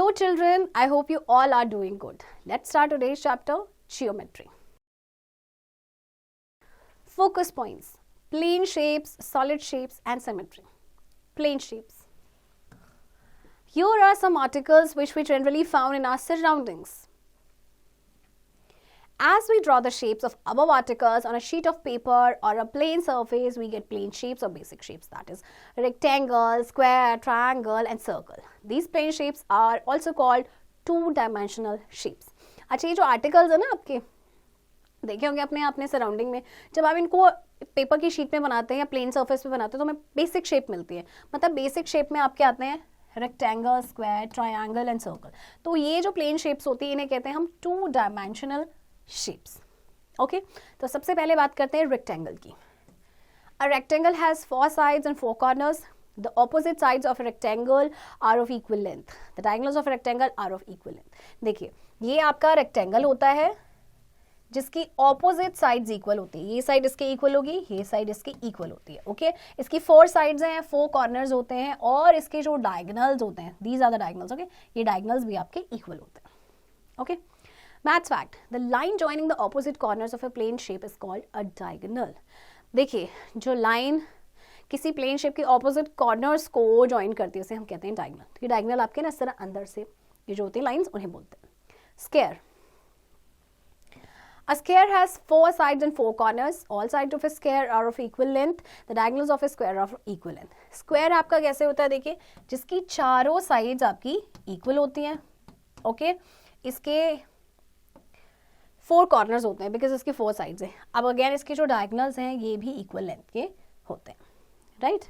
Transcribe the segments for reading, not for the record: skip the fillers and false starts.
Hello children, I hope you all are doing good. Let's start today's chapter, Geometry. Focus points, plane shapes, solid shapes and symmetry. Plane shapes. Here are some articles which we generally found in our surroundings. As we draw the shapes of above articles on a sheet of paper or a plane surface, we get plane shapes or basic shapes, that is rectangle, square, triangle and circle. These plane shapes are also called two-dimensional shapes. अच्छा, ये जो articles है ना आपके, देखे होंगे अपने अपने सराउंडिंग में, जब आप इनको पेपर की शीट में बनाते हैं या प्लेन सरफेस पे बनाते हैं तो हमें बेसिक शेप मिलती है. मतलब बेसिक शेप में आपके आते हैं rectangle, square, triangle and circle. तो ये जो प्लेन शेप्स होती है इन्हें कहते हैं हम टू डायमेंशनल शेप्स. ओके, तो सबसे पहले बात करते हैं रेक्टेंगल की. A rectangle has 4 sides and 4 corners. The opposite sides of a rectangle are of equal length. The diagonals of a rectangle are of equal length. देखिए, ये आपका रेक्टेंगल होता है जिसकी ऑपोजिट साइड्स इक्वल होती है. ये साइड इसके इक्वल होगी, ये साइड इसकी इक्वल होती है. ओके, इसकी 4 साइड्स हैं, 4 कॉर्नर्स होते हैं और इसके जो डायगोनल्स होते हैं, these are the diagonals. Okay, ये डायगोनल्स भी आपके इक्वल होते हैं. Okay, maths fact, the line joining the opposite corners of a plane shape is called a diagonal. देखिए, जो लाइन किसी प्लेन शेप के ऑपोजिट कॉर्नर्स को ज्वाइन करती है उसे हम कहते हैं डायगोनल. तो ये डायगोनल आपके ना इस तरह अंदर से ये जो होती है लाइंस उन्हें बोलते हैं. Square. A square has 4 sides and 4 corners. All sides of a square are of equal length. The diagonals of a square are of equal length. Square आपका कैसे होता है, देखिए, जिसकी चारों साइड्स आपकी इक्वल होती हैं. ओके, इसके 4 कॉर्नर्स होते हैं बिकॉज इसकी 4 साइड्स हैं. अब अगेन इसके जो डायगोनल्स हैं ये भी इक्वल लेंथ के होते हैं. Right.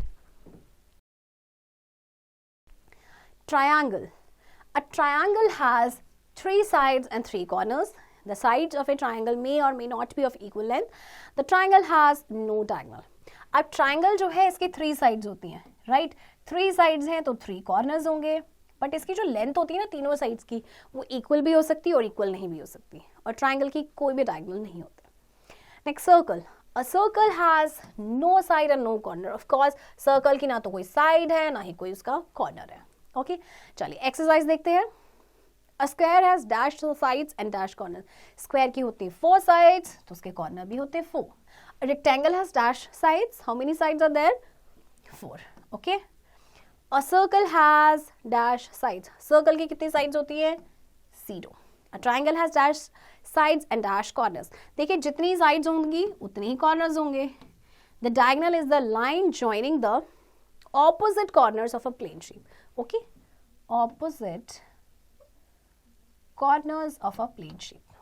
Triangle. A triangle has 3 sides and 3 corners. The sides of a triangle may or may not be of equal length. The triangle has no diagonal. अब triangle जो है इसके 3 sides होती हैं, right? 3 sides हैं तो 3 corners होंगे, but इसकी जो लेंथ होती है ना तीनों साइड्स की, वो इक्वल भी हो सकती है और इक्वल नहीं भी हो सकती. और ट्राइंगल की कोई भी डायगोनल नहीं होता. Next, circle. A circle has no side and no corner. Of course circle की ना तो कोई साइड है ना ही कोई उसका कॉर्नर है. ओके, चलिए एक्सरसाइज देखते हैं. A square has dashed sides and dashed corners. Square की होती है 4 sides, तो उसके corner भी होते हैं 4. A rectangle has dashed sides. How many sides are there? 4. Okay. A circle has dashed sides. Circle की कितनी sides होती है? 0. A triangle has dashed sides and dashed corners. देखिए, जितनी sides होंगी उतनी ही corners होंगे. The diagonal is the line joining the opposite corners of a plane shape. Okay. Opposite corners of a plane shape.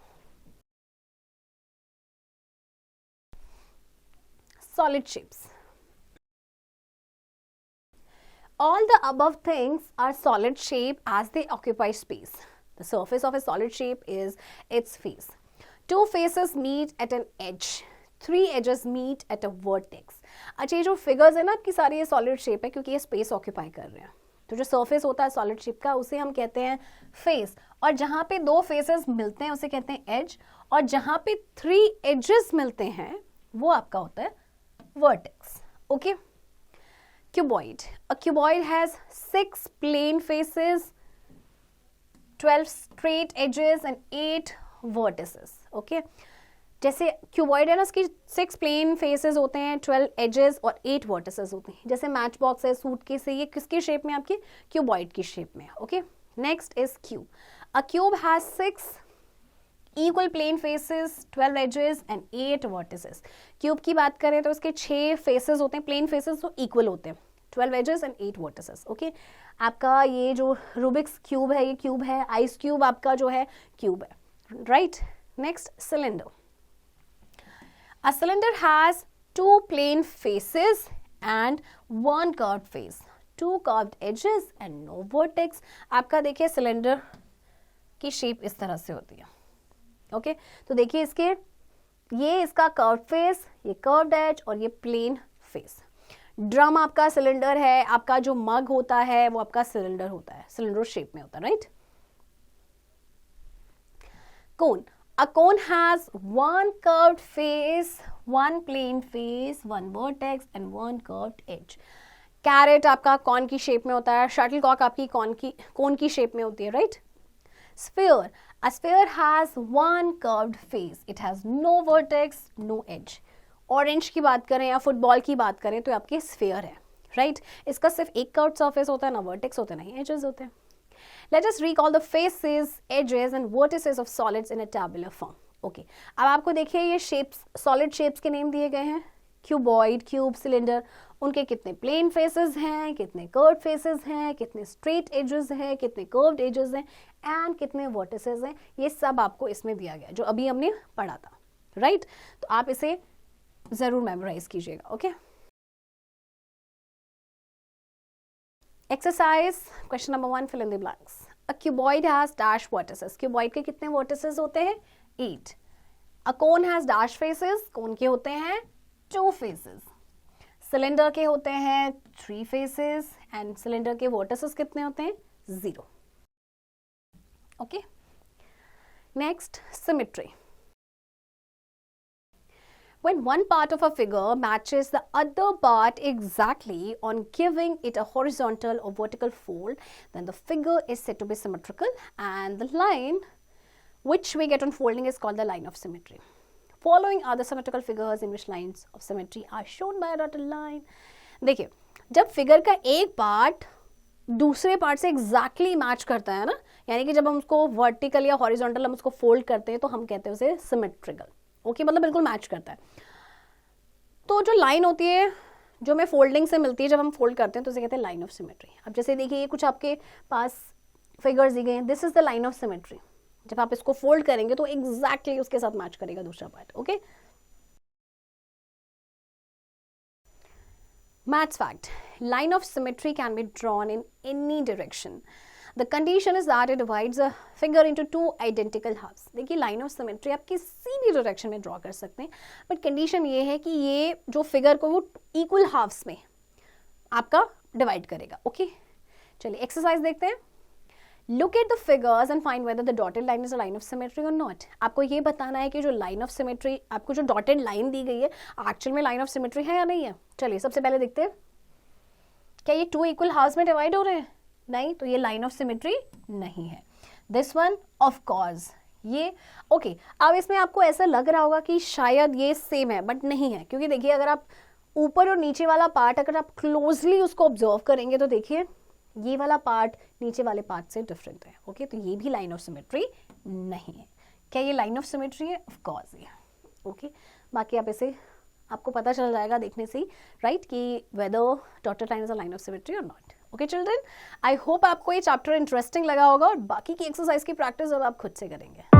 Solid shapes. All the above things are solid shape as they occupy space. The surface of a solid shape is its face. 2 faces meet at an edge. 3 edges meet at a vertex. अच्छा, ये जो figures है ना आपकी सारी ये solid shape है क्योंकि ये स्पेस ऑक्यूपाई कर रहे हैं. तो जो सरफेस होता है सॉलिड शेप का उसे हम कहते हैं फेस. और जहाँ पे 2 फेसेस मिलते हैं उसे कहते हैं एज. और जहाँ पे 3 एजेस मिलते हैं वो आपका होता है vertex. Okay. Cuboid. A cuboid has 6 plane faces, 12 straight edges and 8 vertices. Okay, जैसे क्यूबॉइड है ना, उसकी 6 प्लेन फेसेस होते हैं, 12 एजेस और 8 वर्टिसेस होते हैं. जैसे मैच बॉक्स है, सूटकेस है, ये किसकी शेप में आपकी क्यूबॉइड की शेप में. Okay. Next is cube. A cube has 6 equal plane faces, 12 edges and 8 vertices. Cube की बात करें तो उसके 6 फेसेस होते हैं, प्लेन फेसेस तो इक्वल होते हैं, 12 एजेस एंड 8 वर्टिसेस. ओके, आपका ये जो रूबिक्स क्यूब है ये क्यूब है. आइस क्यूब आपका जो है क्यूब है. Right. Next, cylinder. A cylinder has 2 plane faces and 1 curved face, 2 curved edges and no vertex. आपका देखिए सिलेंडर की शेप इस तरह से होती है. ओके, तो देखिए इसके ये इसका कर्व्ड फेस, ये कर्व्ड एज और ये प्लेन फेस. ड्रम आपका सिलेंडर है, आपका जो मग होता है वो आपका सिलेंडर होता है, सिलेंडर शेप में होता है. Right. Cone. A cone has 1 curved face, 1 plane face, 1 vertex and 1 curved edge. Carat आपका कॉर्न की शेप में होता है, शटल कॉक आपकी कोन की शेप में होती है, right. Sphere, a sphere has one curved face, it has no vertex, no edge. Orange की बात करें या फुटबॉल की बात करें तो आपकी स्फीयर है, राइट. इसका सिर्फ एक कर्व्ड सरफेस होता है, ना वर्टेक्स होते हैं ना ही एजेस होते हैं. Let us recall the faces, edges and vertices of solids in a tabular form. Okay. अब आपको देखिए ये शेप्स, सॉलिड शेप्स के नेम दिए गए हैं. क्यूबॉइड, क्यूब, सिलेंडर, उनके कितने प्लेन फेसेस हैं, कितने कर्व्ड फेसेस हैं, कितने स्ट्रेट एजेस हैं, कितने कर्व्ड एजेस हैं एंड कितने वर्टिसेस हैं, ये सब आपको इसमें दिया गया जो अभी हमने पढ़ा था, राइट. तो आप इसे जरूर मेमोराइज कीजिएगा. Okay. Exercise question number 1, fill in the blanks. A cuboid has dash vertices. Cuboid के कितने vertices होते हैं? 8. A cone has dash faces. cone के होते हैं 2 faces. Cylinder के होते हैं 3 faces and cylinder के vertices कितने होते हैं? 0. Okay. Next, symmetry. When one part of a figure matches the other part exactly on giving it a horizontal or vertical fold, then the figure is said to be symmetrical and the line which we get on folding is called the line of symmetry. Following are the symmetrical figures in which lines of symmetry are shown by a dotted line. देखिए, जब figure का एक part दूसरे part से exactly match करता है ना, यानी कि जब हम उसको वर्टिकल या हॉरिजॉन्टल हम उसको फोल्ड करते हैं तो हम कहते हैं उसे सिमेट्रिकल. ओके, मतलब बिल्कुल मैच करता है. तो जो लाइन होती है जो हमें फोल्डिंग से मिलती है, जब हम फोल्ड करते हैं तो उसे कहते हैं लाइन ऑफ सिमेट्री. अब जैसे देखिए ये कुछ आपके पास फिगर्स दी गए हैं, this is the line of symmetry. जब आप इसको फोल्ड करेंगे तो एग्जैक्टली उसके साथ मैच करेगा दूसरा part. Okay. Maths fact, line of symmetry can be drawn in any direction. The condition is that it divides a figure into 2 identical halves. देखिए लाइन ऑफ सिमेट्री आप किसी भी डायरेक्शन में ड्रॉ कर सकते हैं, बट कंडीशन ये है कि ये जो फिगर को वो इक्वल हाफ्स में आपका डिवाइड करेगा. ओके. चलिए एक्सरसाइज देखते हैं. Look at the figures and find whether the dotted line is a line of symmetry और नॉट. आपको ये बताना है कि जो लाइन ऑफ सिमेट्री, आपको जो डॉटेड लाइन दी गई है एक्चुअल में लाइन ऑफ सिमेट्री है या नहीं है. चलिए सबसे पहले देखते हैं, क्या ये 2 इक्वल हाफ्स में डिवाइड हो रहे हैं? नहीं, तो ये लाइन ऑफ सिमेट्री नहीं है. दिस वन ऑफ कोर्स ये ओके. अब इसमें आपको ऐसा लग रहा होगा कि शायद ये सेम है, बट नहीं है, क्योंकि देखिए अगर आप ऊपर और नीचे वाला पार्ट अगर आप क्लोजली उसको ऑब्जर्व करेंगे तो देखिए ये वाला पार्ट नीचे वाले पार्ट से डिफरेंट है. ओके, तो ये भी लाइन ऑफ सिमेट्री नहीं है. क्या ये लाइन ऑफ सिमेट्री है? ऑफ कोर्स ये. ओके, बाकी आप इसे आपको पता चल जाएगा देखने से ही, राइट, कि whether dotted line is a line of symmetry और not. Okay children, I hope आपको ये चैप्टर इंटरेस्टिंग लगा होगा और बाकी की एक्सरसाइज की प्रैक्टिस अब आप खुद से करेंगे.